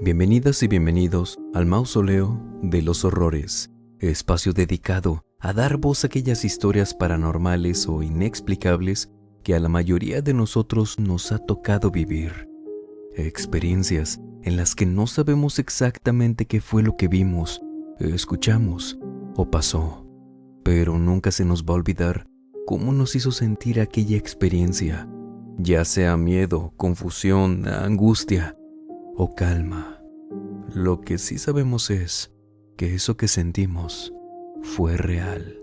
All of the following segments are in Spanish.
Bienvenidas y bienvenidos al Mausoleo de los Horrores, espacio dedicado a dar voz a aquellas historias paranormales o inexplicables que a la mayoría de nosotros nos ha tocado vivir. Experiencias en las que no sabemos exactamente qué fue lo que vimos, escuchamos o pasó, pero nunca se nos va a olvidar cómo nos hizo sentir aquella experiencia, ya sea miedo, confusión, angustia o calma. Lo que sí sabemos es que eso que sentimos fue real.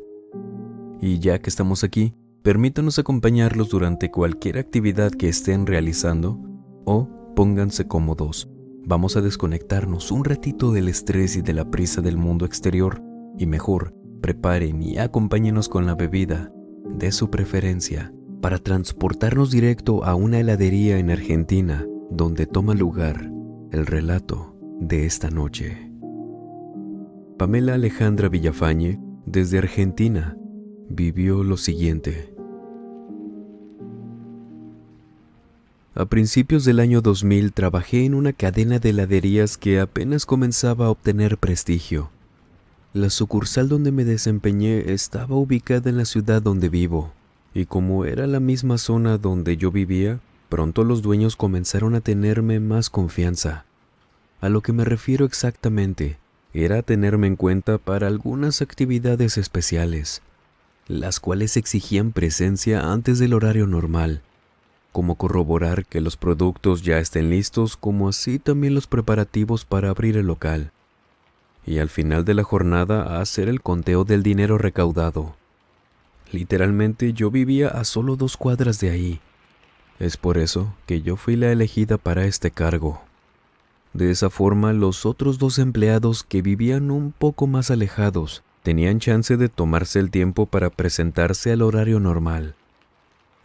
Y ya que estamos aquí, permítanos acompañarlos durante cualquier actividad que estén realizando o pónganse cómodos. Vamos a desconectarnos un ratito del estrés y de la prisa del mundo exterior y mejor, preparen y acompáñenos con la bebida de su preferencia para transportarnos directo a una heladería en Argentina donde toma lugar el relato de esta noche. Pamela Alejandra Villafañe, desde Argentina, vivió lo siguiente. A principios del año 2000 trabajé en una cadena de heladerías que apenas comenzaba a obtener prestigio. La sucursal donde me desempeñé estaba ubicada en la ciudad donde vivo, y como era la misma zona donde yo vivía, pronto los dueños comenzaron a tenerme más confianza. A lo que me refiero exactamente era tenerme en cuenta para algunas actividades especiales, las cuales exigían presencia antes del horario normal, como corroborar que los productos ya estén listos, como así también los preparativos para abrir el local. Y al final de la jornada hacer el conteo del dinero recaudado. Literalmente yo vivía a solo 2 cuadras de ahí. Es por eso que yo fui la elegida para este cargo. De esa forma, los otros 2 empleados que vivían un poco más alejados tenían chance de tomarse el tiempo para presentarse al horario normal.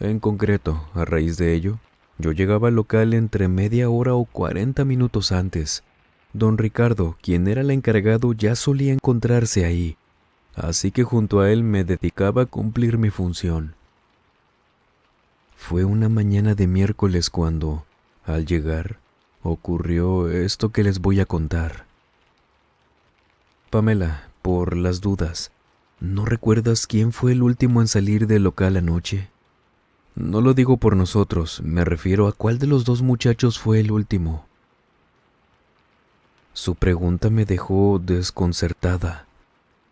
En concreto, a raíz de ello, yo llegaba al local entre media hora o 40 minutos antes. Don Ricardo, quien era el encargado, ya solía encontrarse ahí, así que junto a él me dedicaba a cumplir mi función. Fue una mañana de miércoles cuando, al llegar, ocurrió esto que les voy a contar. Pamela, por las dudas, ¿no recuerdas quién fue el último en salir del local anoche? No lo digo por nosotros, me refiero a cuál de los 2 muchachos fue el último. Su pregunta me dejó desconcertada.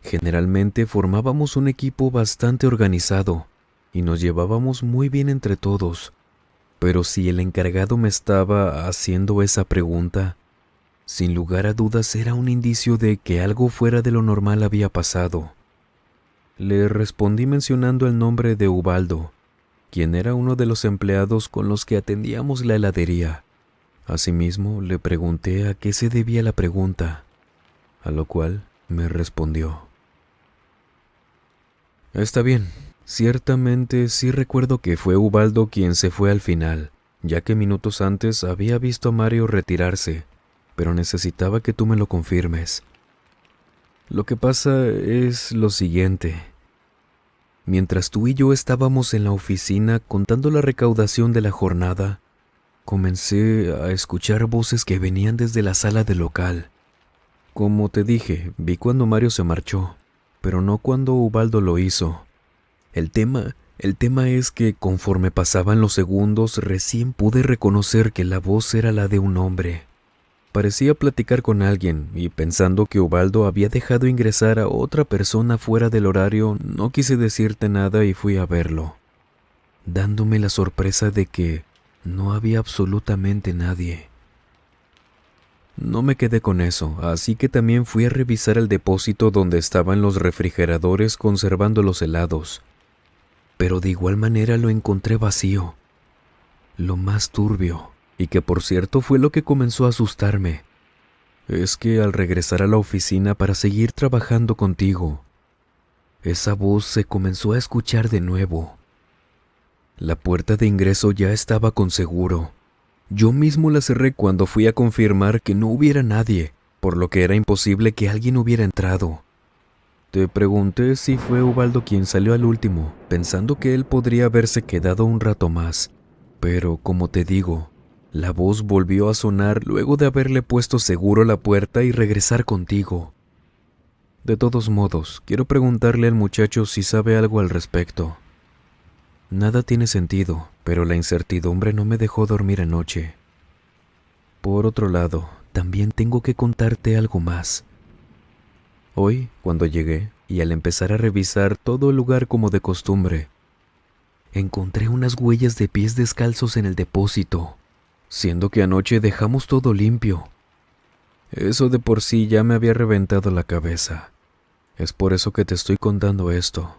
Generalmente formábamos un equipo bastante organizado y nos llevábamos muy bien entre todos. Pero si el encargado me estaba haciendo esa pregunta, sin lugar a dudas era un indicio de que algo fuera de lo normal había pasado. Le respondí mencionando el nombre de Ubaldo, quien era uno de los empleados con los que atendíamos la heladería. Asimismo, le pregunté a qué se debía la pregunta, a lo cual me respondió: Está bien. Ciertamente sí recuerdo que fue Ubaldo quien se fue al final, ya que minutos antes había visto a Mario retirarse, pero necesitaba que tú me lo confirmes. Lo que pasa es lo siguiente. Mientras tú y yo estábamos en la oficina contando la recaudación de la jornada, comencé a escuchar voces que venían desde la sala del local. Como te dije, vi cuando Mario se marchó, pero no cuando Ubaldo lo hizo. El tema es que conforme pasaban los segundos, recién pude reconocer que la voz era la de un hombre. Parecía platicar con alguien y pensando que Ubaldo había dejado ingresar a otra persona fuera del horario, no quise decirte nada y fui a verlo, dándome la sorpresa de que no había absolutamente nadie. No me quedé con eso, así que también fui a revisar el depósito donde estaban los refrigeradores conservando los helados. Pero de igual manera lo encontré vacío. Lo más turbio, y que por cierto fue lo que comenzó a asustarme, es que al regresar a la oficina para seguir trabajando contigo, esa voz se comenzó a escuchar de nuevo. La puerta de ingreso ya estaba con seguro. Yo mismo la cerré cuando fui a confirmar que no hubiera nadie, por lo que era imposible que alguien hubiera entrado. Te pregunté si fue Ubaldo quien salió al último, pensando que él podría haberse quedado un rato más, pero como te digo, La voz volvió a sonar luego de haberle puesto seguro la puerta y regresar contigo. De todos modos, quiero preguntarle al muchacho si sabe algo al respecto. Nada tiene sentido, pero la incertidumbre no me dejó dormir anoche. Por otro lado, también tengo que contarte algo más. Hoy, cuando llegué, y al empezar a revisar todo el lugar como de costumbre, encontré unas huellas de pies descalzos en el depósito, siendo que anoche dejamos todo limpio. Eso de por sí ya me había reventado la cabeza. Es por eso que te estoy contando esto.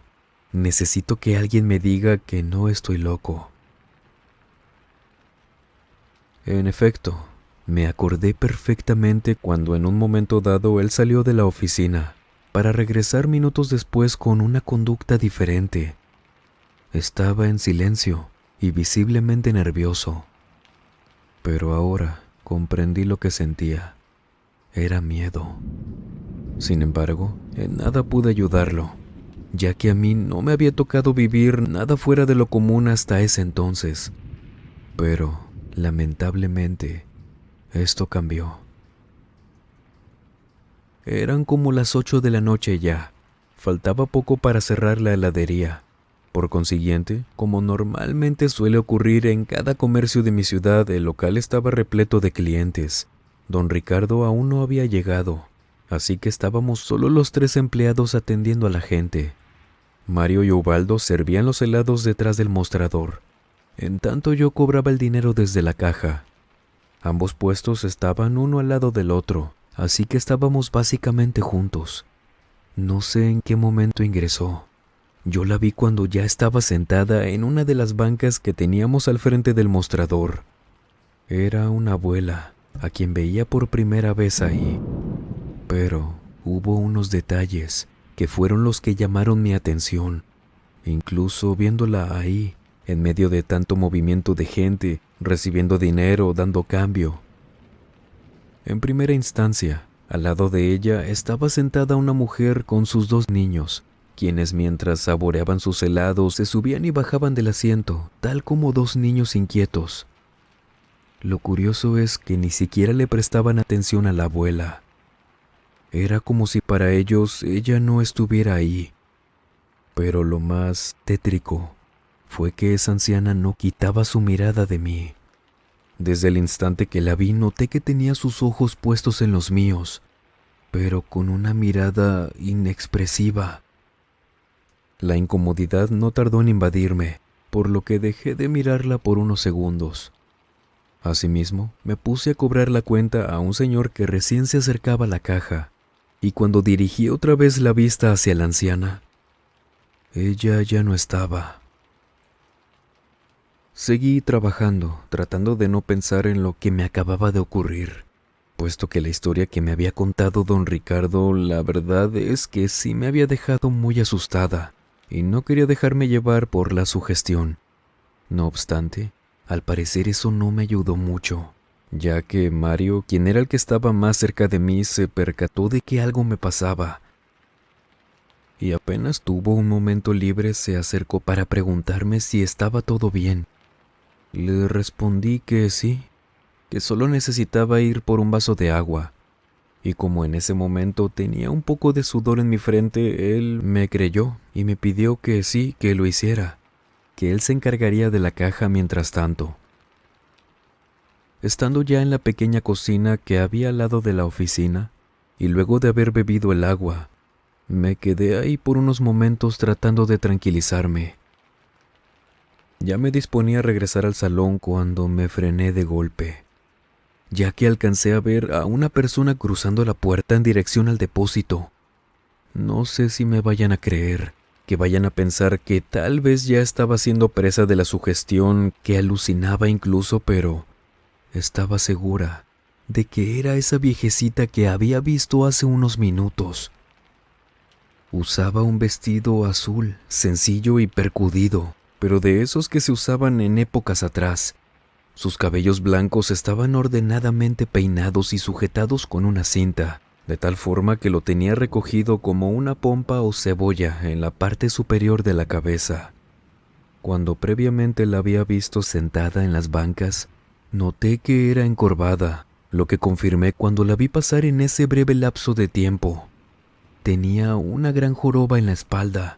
Necesito que alguien me diga que no estoy loco. En efecto, me acordé perfectamente cuando en un momento dado él salió de la oficina, para regresar minutos después con una conducta diferente. Estaba en silencio y visiblemente nervioso. Pero ahora comprendí lo que sentía. Era miedo. Sin embargo, en nada pude ayudarlo, ya que a mí no me había tocado vivir nada fuera de lo común hasta ese entonces. Pero, lamentablemente, esto cambió. Eran como las 8 de la noche ya. Faltaba poco para cerrar la heladería. Por consiguiente, como normalmente suele ocurrir en cada comercio de mi ciudad, el local estaba repleto de clientes. Don Ricardo aún no había llegado, así que estábamos solo los 3 empleados atendiendo a la gente. Mario y Ubaldo servían los helados detrás del mostrador. En tanto yo cobraba el dinero desde la caja. Ambos puestos estaban uno al lado del otro, así que estábamos básicamente juntos. No sé en qué momento ingresó. Yo la vi cuando ya estaba sentada en una de las bancas que teníamos al frente del mostrador. Era una abuela, a quien veía por primera vez ahí. Pero hubo unos detalles que fueron los que llamaron mi atención. Incluso viéndola ahí, en medio de tanto movimiento de gente, recibiendo dinero, dando cambio. En primera instancia, al lado de ella estaba sentada una mujer con sus 2 niños, quienes mientras saboreaban sus helados se subían y bajaban del asiento, tal como 2 niños inquietos. Lo curioso es que ni siquiera le prestaban atención a la abuela. Era como si para ellos ella no estuviera ahí. Pero lo más tétrico fue que esa anciana no quitaba su mirada de mí. Desde el instante que la vi noté que tenía sus ojos puestos en los míos, pero con una mirada inexpresiva. La incomodidad no tardó en invadirme, por lo que dejé de mirarla por unos segundos. Asimismo, me puse a cobrar la cuenta a un señor que recién se acercaba a la caja, y cuando dirigí otra vez la vista hacia la anciana, ella ya no estaba. Seguí trabajando, tratando de no pensar en lo que me acababa de ocurrir, puesto que la historia que me había contado don Ricardo, la verdad es que sí me había dejado muy asustada, y no quería dejarme llevar por la sugestión. No obstante, al parecer eso no me ayudó mucho, ya que Mario, quien era el que estaba más cerca de mí, se percató de que algo me pasaba. Y apenas tuvo un momento libre, se acercó para preguntarme si estaba todo bien. Le respondí que sí, que solo necesitaba ir por un vaso de agua. Y como en ese momento tenía un poco de sudor en mi frente, él me creyó y me pidió que sí, que lo hiciera, que él se encargaría de la caja mientras tanto. Estando ya en la pequeña cocina que había al lado de la oficina, y luego de haber bebido el agua, me quedé ahí por unos momentos tratando de tranquilizarme. Ya me disponía a regresar al salón cuando me frené de golpe, ya que alcancé a ver a una persona cruzando la puerta en dirección al depósito. No sé si me vayan a creer, que vayan a pensar que tal vez ya estaba siendo presa de la sugestión, que alucinaba incluso, pero estaba segura de que era esa viejecita que había visto hace unos minutos. Usaba un vestido azul, sencillo y percudido, pero de esos que se usaban en épocas atrás. Sus cabellos blancos estaban ordenadamente peinados y sujetados con una cinta, de tal forma que lo tenía recogido como una pompa o cebolla en la parte superior de la cabeza. Cuando previamente la había visto sentada en las bancas, Noté que era encorvada, lo que confirmé cuando la vi pasar en ese breve lapso de tiempo. Tenía una gran joroba en la espalda.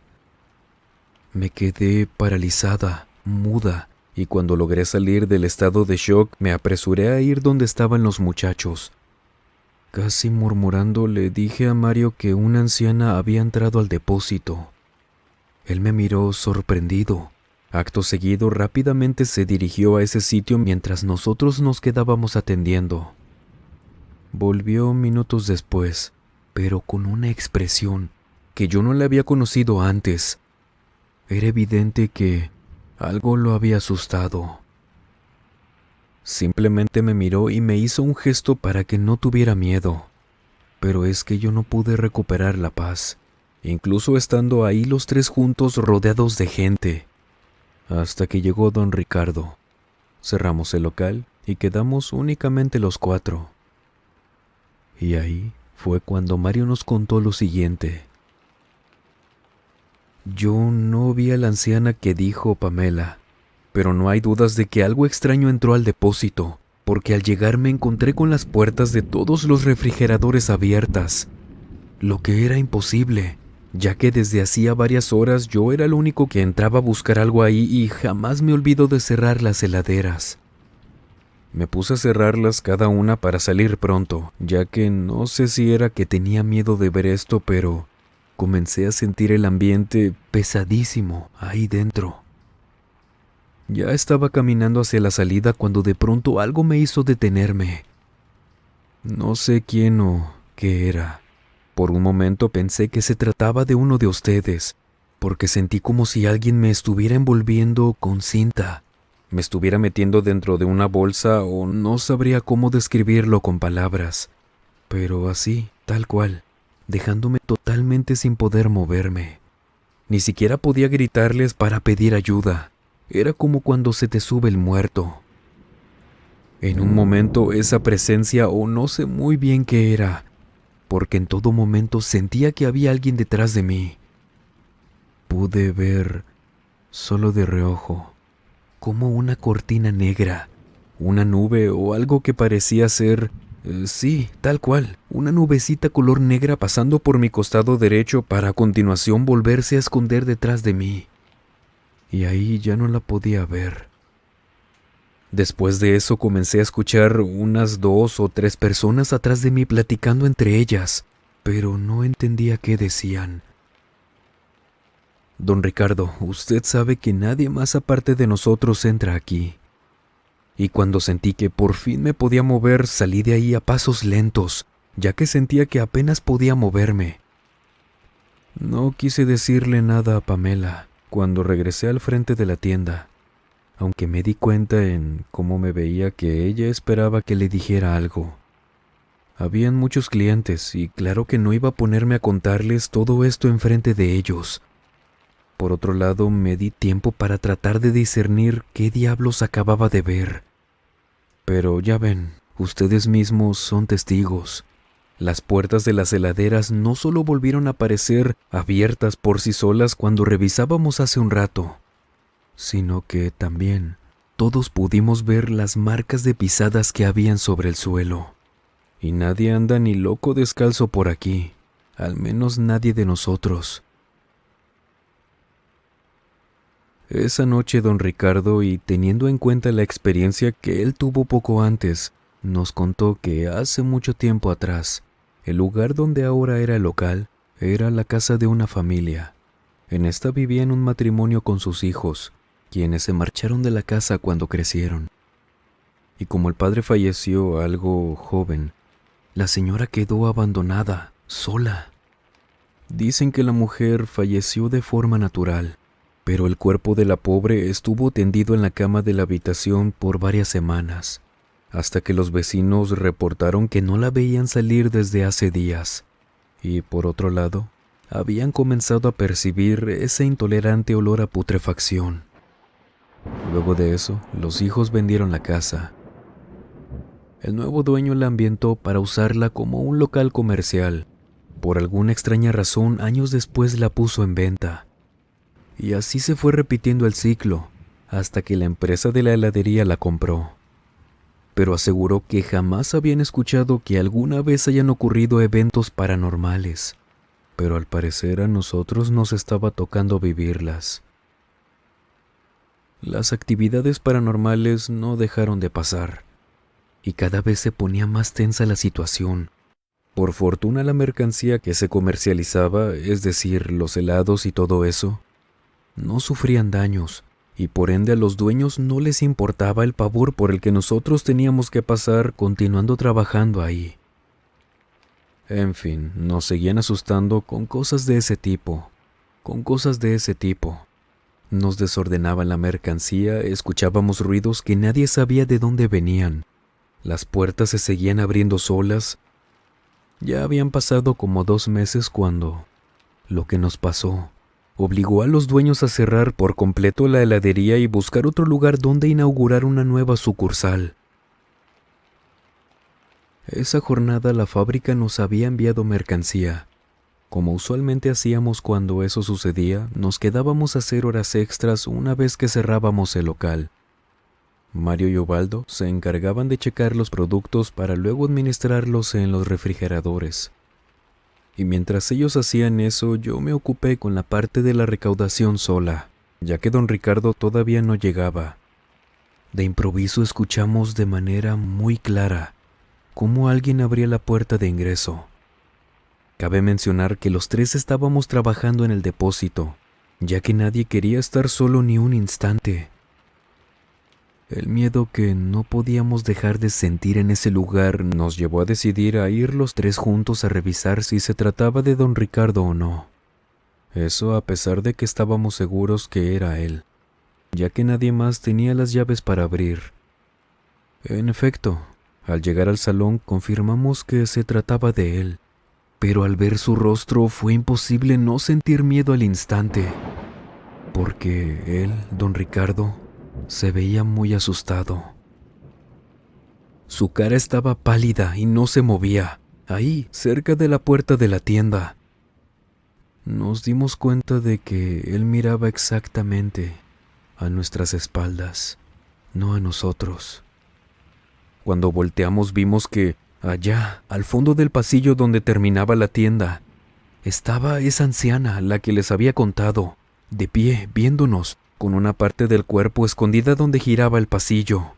Me quedé paralizada, muda, y cuando logré salir del estado de shock me apresuré a ir donde estaban los muchachos. Casi murmurando le dije a Mario que una anciana había entrado al depósito. Él me miró sorprendido. Acto seguido rápidamente se dirigió a ese sitio mientras nosotros nos quedábamos atendiendo. Volvió minutos después, pero con una expresión que yo no le había conocido antes. Era evidente que algo lo había asustado. Simplemente me miró y me hizo un gesto para que no tuviera miedo. Pero es que yo no pude recuperar la paz, incluso estando ahí los tres juntos rodeados de gente. Hasta que llegó don Ricardo. Cerramos el local y quedamos únicamente los cuatro. Y ahí fue cuando Mario nos contó lo siguiente. Yo no vi a la anciana que dijo Pamela, pero no hay dudas de que algo extraño entró al depósito, porque al llegar me encontré con las puertas de todos los refrigeradores abiertas, lo que era imposible, ya que desde hacía varias horas yo era el único que entraba a buscar algo ahí y jamás me olvido de cerrar las heladeras. Me puse a cerrarlas cada una para salir pronto, ya que no sé si era que tenía miedo de ver esto, pero comencé a sentir el ambiente pesadísimo ahí dentro. Ya estaba caminando hacia la salida cuando de pronto algo me hizo detenerme. No sé quién o qué era. Por un momento pensé que se trataba de uno de ustedes, porque sentí como si alguien me estuviera envolviendo con cinta, me estuviera metiendo dentro de una bolsa o no sabría cómo describirlo con palabras, pero así, tal cual, dejándome totalmente sin poder moverme. Ni siquiera podía gritarles para pedir ayuda. Era como cuando se te sube el muerto. En un momento esa presencia, o no sé muy bien qué era, porque en todo momento sentía que había alguien detrás de mí. Pude ver, solo de reojo, como una cortina negra, una nube o algo que parecía ser, sí, tal cual, una nubecita color negra pasando por mi costado derecho para a continuación volverse a esconder detrás de mí. Y ahí ya no la podía ver. Después de eso comencé a escuchar unas 2 o 3 personas atrás de mí platicando entre ellas, pero no entendía qué decían. Don Ricardo, usted sabe que nadie más aparte de nosotros entra aquí. Y cuando sentí que por fin me podía mover, salí de ahí a pasos lentos, ya que sentía que apenas podía moverme. No quise decirle nada a Pamela cuando regresé al frente de la tienda, aunque me di cuenta en cómo me veía que ella esperaba que le dijera algo. Habían muchos clientes y claro que no iba a ponerme a contarles todo esto enfrente de ellos. Por otro lado, me di tiempo para tratar de discernir qué diablos acababa de ver. Pero ya ven, ustedes mismos son testigos. Las puertas de las heladeras no solo volvieron a aparecer abiertas por sí solas cuando revisábamos hace un rato, sino que también todos pudimos ver las marcas de pisadas que habían sobre el suelo. Y nadie anda ni loco descalzo por aquí, al menos nadie de nosotros. Esa noche don Ricardo, y teniendo en cuenta la experiencia que él tuvo poco antes, nos contó que hace mucho tiempo atrás, el lugar donde ahora era el local, era la casa de una familia. En esta vivían un matrimonio con sus hijos, quienes se marcharon de la casa cuando crecieron. Y como el padre falleció algo joven, la señora quedó abandonada, sola. Dicen que la mujer falleció de forma natural, pero el cuerpo de la pobre estuvo tendido en la cama de la habitación por varias semanas, hasta que los vecinos reportaron que no la veían salir desde hace días. Y por otro lado, habían comenzado a percibir ese intolerante olor a putrefacción. Luego de eso, los hijos vendieron la casa. El nuevo dueño la ambientó para usarla como un local comercial. Por alguna extraña razón, años después la puso en venta. Y así se fue repitiendo el ciclo, hasta que la empresa de la heladería la compró. pero aseguró que jamás habían escuchado que alguna vez hayan ocurrido eventos paranormales, pero al parecer a nosotros nos estaba tocando vivirlas. Las actividades paranormales no dejaron de pasar, y cada vez se ponía más tensa la situación. Por fortuna la mercancía que se comercializaba, es decir, los helados y todo eso, no sufrían daños, y por ende a los dueños no les importaba el pavor por el que nosotros teníamos que pasar continuando trabajando ahí. En fin, nos seguían asustando con cosas de ese tipo, Nos desordenaban la mercancía, escuchábamos ruidos que nadie sabía de dónde venían. Las puertas se seguían abriendo solas. Ya habían pasado como 2 meses cuando lo que nos pasó obligó a los dueños a cerrar por completo la heladería y buscar otro lugar donde inaugurar una nueva sucursal. Esa jornada la fábrica nos había enviado mercancía. Como usualmente hacíamos cuando eso sucedía, nos quedábamos a hacer horas extras una vez que cerrábamos el local. Mario y Ubaldo se encargaban de checar los productos para luego administrarlos en los refrigeradores. Y mientras ellos hacían eso, yo me ocupé con la parte de la recaudación sola, ya que don Ricardo todavía no llegaba. De improviso escuchamos de manera muy clara cómo alguien abría la puerta de ingreso. Cabe mencionar que los 3 estábamos trabajando en el depósito, ya que nadie quería estar solo ni un instante. El miedo que no podíamos dejar de sentir en ese lugar nos llevó a decidir a ir los 3 juntos a revisar si se trataba de don Ricardo o no. Eso a pesar de que estábamos seguros que era él, ya que nadie más tenía las llaves para abrir. En efecto, al llegar al salón confirmamos que se trataba de él, pero al ver su rostro fue imposible no sentir miedo al instante, porque él, don Ricardo, se veía muy asustado. Su cara estaba pálida y no se movía, ahí, cerca de la puerta de la tienda. Nos dimos cuenta de que él miraba exactamente a nuestras espaldas, no a nosotros. Cuando volteamos vimos que allá, al fondo del pasillo donde terminaba la tienda, estaba esa anciana, la que les había contado, de pie, viéndonos, con una parte del cuerpo escondida donde giraba el pasillo.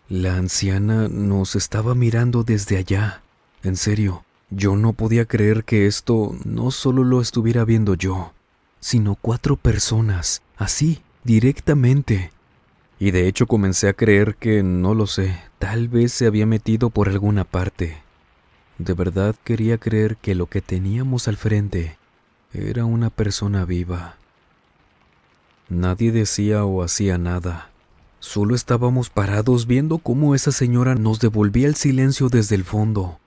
La anciana nos estaba mirando desde allá. En serio, yo no podía creer que esto no solo lo estuviera viendo yo, sino 4 personas, así, directamente. Y de hecho comencé a creer que, no lo sé, tal vez se había metido por alguna parte. De verdad quería creer que lo que teníamos al frente era una persona viva. Nadie decía o hacía nada. Solo estábamos parados viendo cómo esa señora nos devolvía el silencio desde el fondo.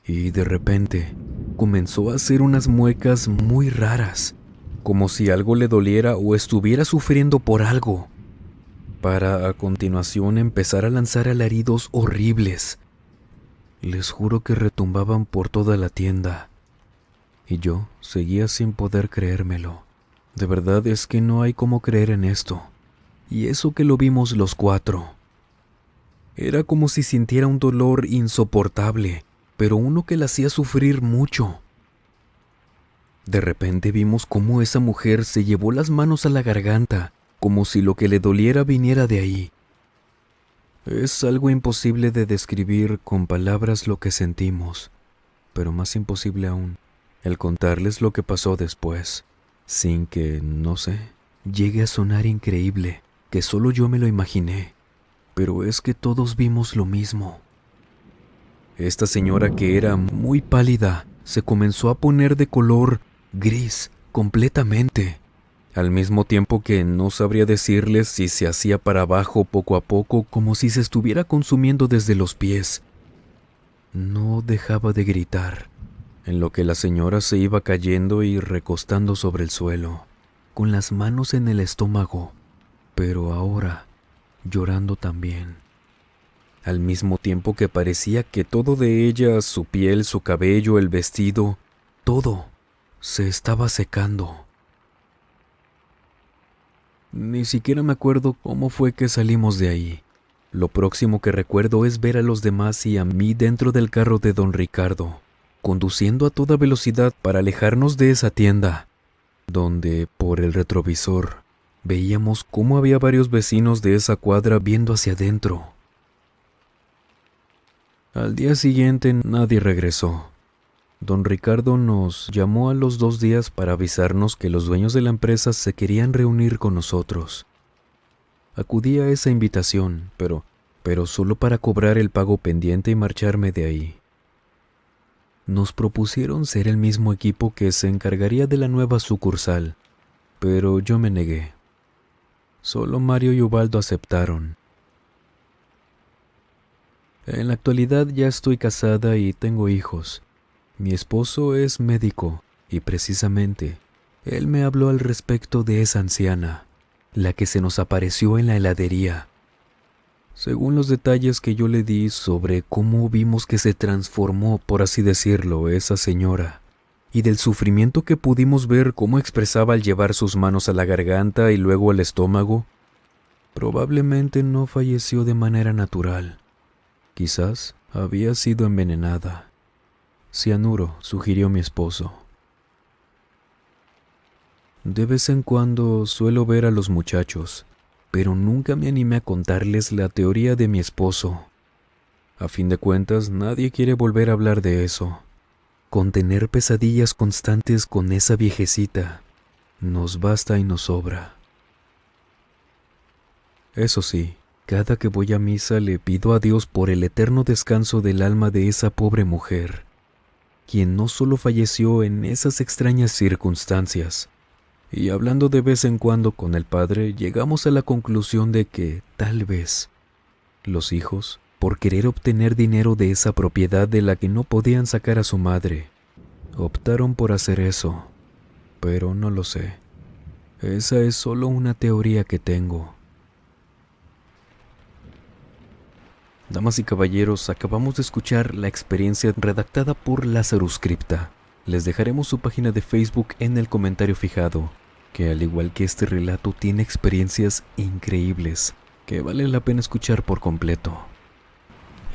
Y de repente comenzó a hacer unas muecas muy raras, como si algo le doliera o estuviera sufriendo por algo, para a continuación empezar a lanzar alaridos horribles. Les juro que retumbaban por toda la tienda. Y yo seguía sin poder creérmelo. De verdad es que no hay cómo creer en esto. Y eso que lo vimos los 4. Era como si sintiera un dolor insoportable, pero uno que la hacía sufrir mucho. De repente vimos cómo esa mujer se llevó las manos a la garganta, como si lo que le doliera viniera de ahí. Es algo imposible de describir con palabras lo que sentimos, pero más imposible aún el contarles lo que pasó después, sin que, no sé, llegue a sonar increíble, que solo yo me lo imaginé, pero es que todos vimos lo mismo. Esta señora, que era muy pálida, se comenzó a poner de color gris completamente, al mismo tiempo que no sabría decirles si se hacía para abajo poco a poco, como si se estuviera consumiendo desde los pies. No dejaba de gritar, en lo que la señora se iba cayendo y recostando sobre el suelo, con las manos en el estómago, pero ahora llorando también. Al mismo tiempo que parecía que todo de ella, su piel, su cabello, el vestido, todo se estaba secando. Ni siquiera me acuerdo cómo fue que salimos de ahí. Lo próximo que recuerdo es ver a los demás y a mí dentro del carro de don Ricardo, conduciendo a toda velocidad para alejarnos de esa tienda, donde, por el retrovisor, veíamos cómo había varios vecinos de esa cuadra viendo hacia adentro. Al día siguiente nadie regresó. Don Ricardo nos llamó a los 2 días para avisarnos que los dueños de la empresa se querían reunir con nosotros. Acudí a esa invitación, pero solo para cobrar el pago pendiente y marcharme de ahí. Nos propusieron ser el mismo equipo que se encargaría de la nueva sucursal, pero yo me negué. Solo Mario y Ubaldo aceptaron. En la actualidad ya estoy casada y tengo hijos. Mi esposo es médico y precisamente él me habló al respecto de esa anciana, la que se nos apareció en la heladería. Según los detalles que yo le di sobre cómo vimos que se transformó, por así decirlo, esa señora, y del sufrimiento que pudimos ver cómo expresaba al llevar sus manos a la garganta y luego al estómago, probablemente no falleció de manera natural. Quizás había sido envenenada. Cianuro, sugirió mi esposo. De vez en cuando suelo ver a los muchachos, pero nunca me animé a contarles la teoría de mi esposo. A fin de cuentas, nadie quiere volver a hablar de eso. Con tener pesadillas constantes con esa viejecita, nos basta y nos sobra. Eso sí, cada que voy a misa le pido a Dios por el eterno descanso del alma de esa pobre mujer, quien no solo falleció en esas extrañas circunstancias. Y hablando de vez en cuando con el padre, llegamos a la conclusión de que, tal vez, los hijos, por querer obtener dinero de esa propiedad de la que no podían sacar a su madre, optaron por hacer eso. Pero no lo sé. Esa es solo una teoría que tengo. Damas y caballeros, acabamos de escuchar la experiencia redactada por Lazarus Cripta. Les dejaremos su página de Facebook en el comentario fijado, que al igual que este relato tiene experiencias increíbles que vale la pena escuchar por completo.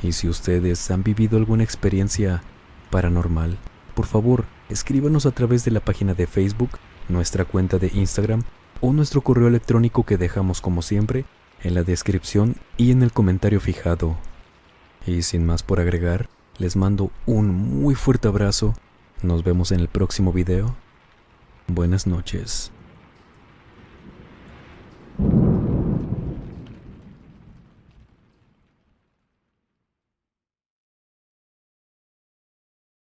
Y si ustedes han vivido alguna experiencia paranormal, por favor, escríbanos a través de la página de Facebook, nuestra cuenta de Instagram o nuestro correo electrónico que dejamos como siempre en la descripción y en el comentario fijado. Y sin más por agregar, les mando un muy fuerte abrazo. Nos vemos en el próximo video. Buenas noches.